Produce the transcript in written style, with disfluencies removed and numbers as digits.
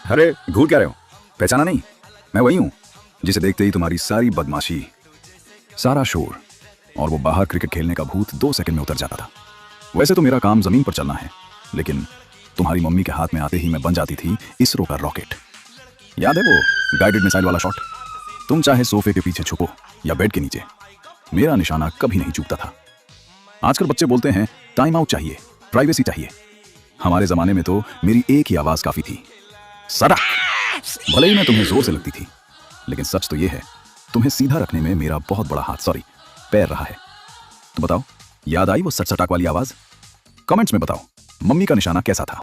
अरे घूर क्या रहे हो? पहचाना नहीं? मैं वही हूँ जिसे देखते ही तुम्हारी सारी बदमाशी, सारा शोर और वो बाहर क्रिकेट खेलने का भूत 2 सेकंड में उतर जाता था। वैसे तो मेरा काम जमीन पर चलना है, लेकिन तुम्हारी मम्मी के हाथ में आते ही मैं बन जाती थी इसरो का रॉकेट। याद है वो गाइडेड मिसाइल वाला शॉट? तुम चाहे सोफे के पीछे छुपो या बेड के नीचे, मेरा निशाना कभी नहीं चूकता था। आजकल बच्चे बोलते हैं टाइम आउट चाहिए, प्राइवेसी चाहिए। हमारे जमाने में तो मेरी एक ही आवाज काफी थी, सड़क। भले ही मैं तुम्हें जोर से लगती थी, लेकिन सच तो ये है तुम्हें सीधा रखने में मेरा बहुत बड़ा हाथ, सॉरी पैर रहा है। तो बताओ, याद आई वो सट सटाक वाली आवाज? कमेंट्स में बताओ, मम्मी का निशाना कैसा था?